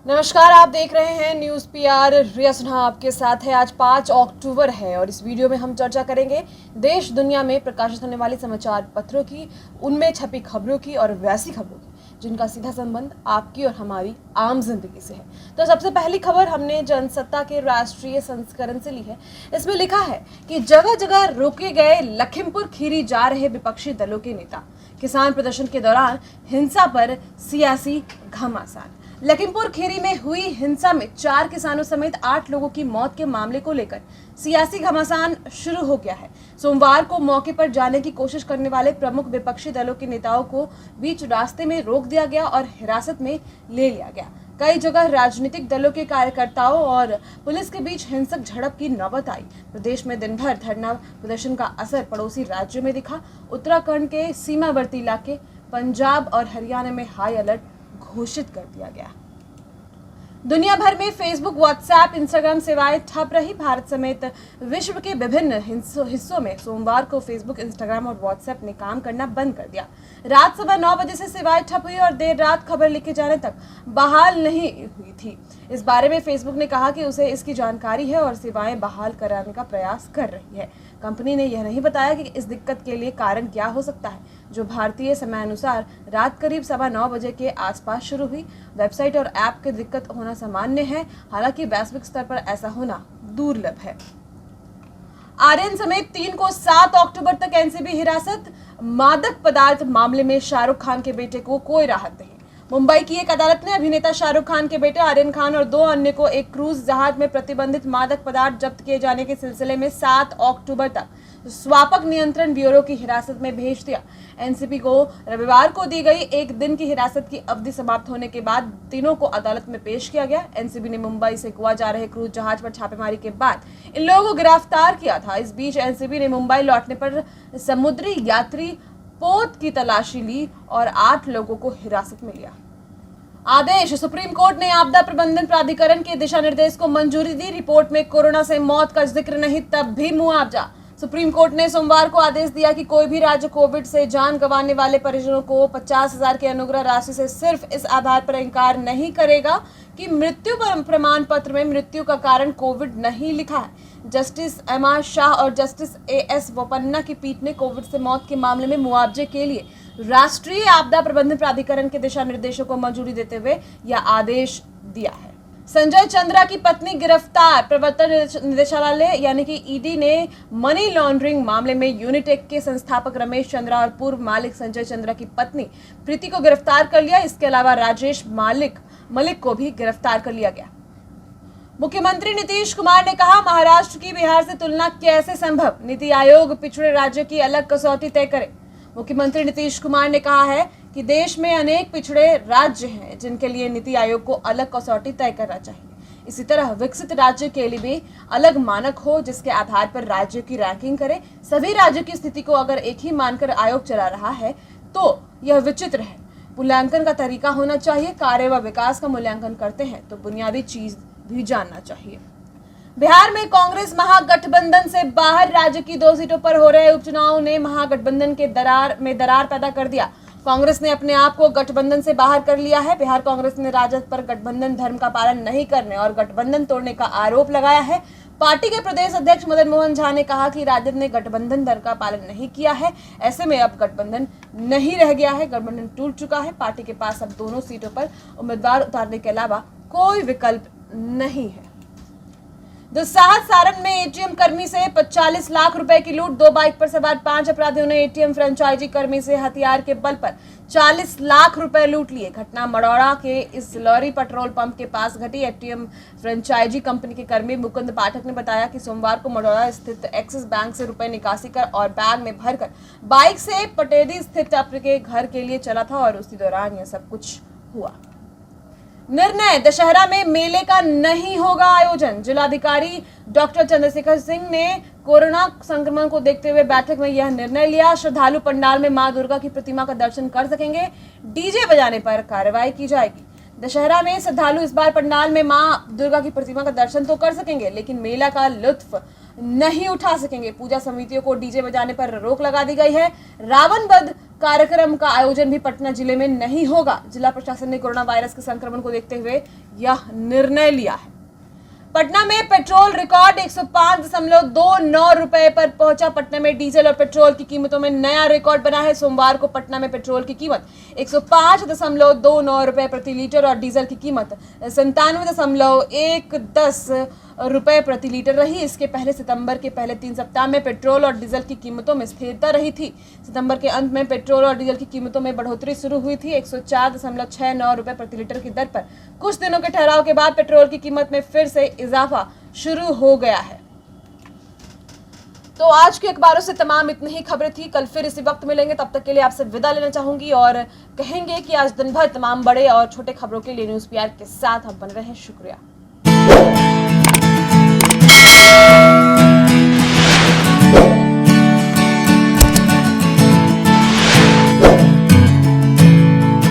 नमस्कार, आप देख रहे हैं न्यूज़ पीआर। रिया सिन्हा आपके साथ है। आज 5 अक्टूबर है और इस वीडियो में हम चर्चा करेंगे देश दुनिया में प्रकाशित होने वाले समाचार पत्रों की, उनमें छपी खबरों की और वैसी खबरों की जिनका सीधा संबंध आपकी और हमारी आम जिंदगी से है। तो सबसे पहली खबर हमने जनसत्ता के राष्ट्रीय संस्करण से ली है। इसमें लिखा है कि जगह जगह रोके गए लखीमपुर खीरी जा रहे विपक्षी दलों के नेता। किसान प्रदर्शन के दौरान हिंसा पर सियासी घमासान। लखीमपुर खीरी में हुई हिंसा में 4 किसानों समेत 8 लोगों की मौत के मामले को लेकर सियासी घमासान शुरू हो गया है। सोमवार को मौके पर जाने की कोशिश करने वाले प्रमुख विपक्षी दलों के नेताओं को बीच रास्ते में रोक दिया गया और हिरासत में ले लिया गया। कई जगह राजनीतिक दलों के कार्यकर्ताओं और पुलिस के बीच हिंसक झड़प की नौबत आई। प्रदेश में दिन भर धरना प्रदर्शन का असर पड़ोसी राज्यों में दिखा। उत्तराखंड के सीमावर्ती इलाके, पंजाब और हरियाणा में हाई अलर्ट घोषित कर दिया गया। दुनिया भर में फेसबुक, व्हाट्सएप, इंस्टाग्राम सेवाएं ठप रही। भारत समेत विश्व के विभिन्न हिस्सों में सोमवार को फेसबुक, इंस्टाग्राम और व्हाट्सएप ने काम करना बंद कर दिया। रात सवा 9 बजे से सेवाएं ठप हुई और देर रात खबर लिखे जाने तक बहाल नहीं हुई थी। इस बारे में फेसबुक ने कहा कि उसे इसकी जानकारी है और सेवाएं बहाल कराने का प्रयास कर रही है। कंपनी ने यह नहीं बताया कि इस दिक्कत के लिए कारण क्या हो सकता है, जो भारतीय समयानुसार रात करीब सवा 9 बजे के आसपास शुरू हुई। वेबसाइट और ऐप की दिक्कत होना सामान्य है, हालांकि वैश्विक स्तर पर ऐसा होना दुर्लभ है। आर्यन समेत 3 को 7 अक्टूबर तक एनसीबी हिरासत। मादक पदार्थ मामले में शाहरुख खान के बेटे को कोई राहत नहीं। मुंबई की एक अदालत ने अभिनेता शाहरुख खान के बेटे आर्यन खान और 2 अन्य को एक क्रूज जहाज में प्रतिबंधित मादक पदार्थ जब्त किए जाने के सिलसिले में 7 अक्टूबर तक स्वापक नियंत्रण ब्यूरो की हिरासत में भेज दिया। एनसीबी को रविवार को दी गई 1 दिन की हिरासत की अवधि समाप्त होने के बाद तीनों को अदालत में पेश किया गया। एनसीबी ने मुंबई से गोवा जा रहे क्रूज जहाज पर छापेमारी के बाद इन लोगों को गिरफ्तार किया था। इस बीच एनसीबी ने मुंबई लौटने पर समुद्री यात्री पोत की तलाशी ली और 8 लोगों को हिरासत में लिया। आदेश। सुप्रीम कोर्ट ने आपदा प्रबंधन प्राधिकरण के दिशा निर्देश को मंजूरी दी। रिपोर्ट में कोरोना से मौत का जिक्र नहीं, तब भी मुआवजा। सुप्रीम कोर्ट ने सोमवार को आदेश दिया कि कोई भी राज्य कोविड से जान गंवाने वाले परिजनों को 50,000 की अनुग्रह राशि से सिर्फ इस आधार पर इंकार नहीं करेगा कि मृत्यु प्रमाण पत्र में मृत्यु का कारण कोविड नहीं लिखा है। Justice MR. शाह और जस्टिस ए.एस. बोपन्ना की पीठ ने कोविड से मौत के मामले में मुआवजे के लिए राष्ट्रीय आपदा प्रबंधन प्राधिकरण के दिशा निर्देशों को मंजूरी देते हुए यह आदेश दिया है। संजय चंद्रा की पत्नी गिरफ्तार। प्रवर्तन निदेशालय यानी कि ईडी ने मनी लॉन्ड्रिंग मामले में यूनिटेक के संस्थापक रमेश चंद्रा और पूर्व मालिक संजय चंद्रा की पत्नी प्रीति को गिरफ्तार कर लिया। इसके अलावा राजेश मलिक को भी गिरफ्तार कर लिया गया। मुख्यमंत्री नीतीश कुमार ने कहा, महाराष्ट्र की बिहार से तुलना कैसे संभव, नीति आयोग पिछड़े राज्यों की अलग कसौटी तय करे। मुख्यमंत्री नीतीश कुमार ने कहा है कि देश में अनेक पिछड़े राज्य हैं जिनके लिए नीति आयोग को अलग कसौटी तय करना चाहिए। इसी तरह विकसित राज्य के लिए भी अलग मानक हो जिसके आधार पर राज्यों की रैंकिंग करे। सभी राज्यों की स्थिति को अगर एक ही मानकर आयोग चला रहा है तो यह विचित्र है। मूल्यांकन का तरीका होना चाहिए। कार्य व विकास का मूल्यांकन करते हैं तो बुनियादी चीज भी जानना चाहिए। बिहार में कांग्रेस महागठबंधन से बाहर। राज्य की 2 सीटों पर हो रहे उपचुनाव ने महागठबंधन के दरार पैदा कर दिया। कांग्रेस ने अपने आप को गठबंधन से बाहर कर लिया है। बिहार कांग्रेस ने राजद पर गठबंधन धर्म का पालन नहीं करने और गठबंधन तोड़ने का आरोप लगाया है। पार्टी के प्रदेश अध्यक्ष मदन मोहन झा ने कहा कि राजद ने गठबंधन धर्म का पालन नहीं किया है, ऐसे में अब गठबंधन नहीं रह गया है, गठबंधन टूट चुका है। पार्टी के पास अब दोनों सीटों पर उम्मीदवार उतारने के अलावा कोई विकल्प नहीं है। दुस्साहस। सारण में एटीएम कर्मी से 45 लाख रुपए की लूट। 2 बाइक पर सवार 5 अपराधियों ने एटीएम फ्रेंचाइजी कर्मी से हथियार के बल पर 40 लाख रुपए लूट लिए। घटना मड़ौड़ा के इस लॉरी पेट्रोल पंप के पास घटी। एटीएम फ्रेंचाइजी कंपनी के कर्मी मुकुंद पाठक ने बताया कि सोमवार को मड़ौड़ा स्थित एक्सिस बैंक से रुपए निकासी कर और बैग में भरकर बाइक से पटेदी स्थित अपने घर के लिए चला था और उसी दौरान यह सब कुछ हुआ। निर्णय। दशहरा में मेले का नहीं होगा आयोजन। जिलाधिकारी डॉक्टर चंद्रशेखर सिंह ने कोरोना संक्रमण को देखते हुए बैठक में यह निर्णय लिया। श्रद्धालु पंडाल में मां दुर्गा की प्रतिमा का दर्शन कर सकेंगे। डीजे बजाने पर कार्रवाई की जाएगी। दशहरा में श्रद्धालु इस बार पंडाल में मां दुर्गा की प्रतिमा का दर्शन तो कर सकेंगे लेकिन मेला का लुत्फ नहीं उठा सकेंगे। पूजा समितियों को डीजे बजाने पर रोक लगा दी गई है। रावण वध कार्यक्रम का आयोजन भी पटना जिले में नहीं होगा। जिला प्रशासन ने कोरोना वायरस के संक्रमण को देखते हुए यह निर्णय लिया है। पटना में पेट्रोल रिकॉर्ड 105.29 रुपए पर पहुंचा। पटना में डीजल और पेट्रोल की कीमतों में नया रिकॉर्ड बना है। सोमवार को पटना में पेट्रोल की कीमत 105.29 रुपए प्रति लीटर और डीजल की कीमत 97.110 रुपए प्रति लीटर रही। इसके पहले सितंबर के पहले 3 सप्ताह में पेट्रोल और डीजल की कीमतों में स्थिरता रही थी। सितंबर के अंत में पेट्रोल और डीजल की कीमतों में बढ़ोतरी शुरू हुई थी 104.69 रुपए प्रति लीटर की दर पर। कुछ दिनों के ठहराव के बाद पेट्रोल की कीमत में फिर से इजाफा शुरू हो गया है। तो आज के अखबारों से तमाम इतनी ही खबरें थी। कल फिर इसी वक्त मिलेंगे, तब तक के लिए आपसे विदा लेना चाहूंगी और कहेंगे कि आज दिन भर तमाम बड़े और छोटे खबरों के लिए न्यूज़ पीआर के साथ आप बन रहे हैं। शुक्रिया।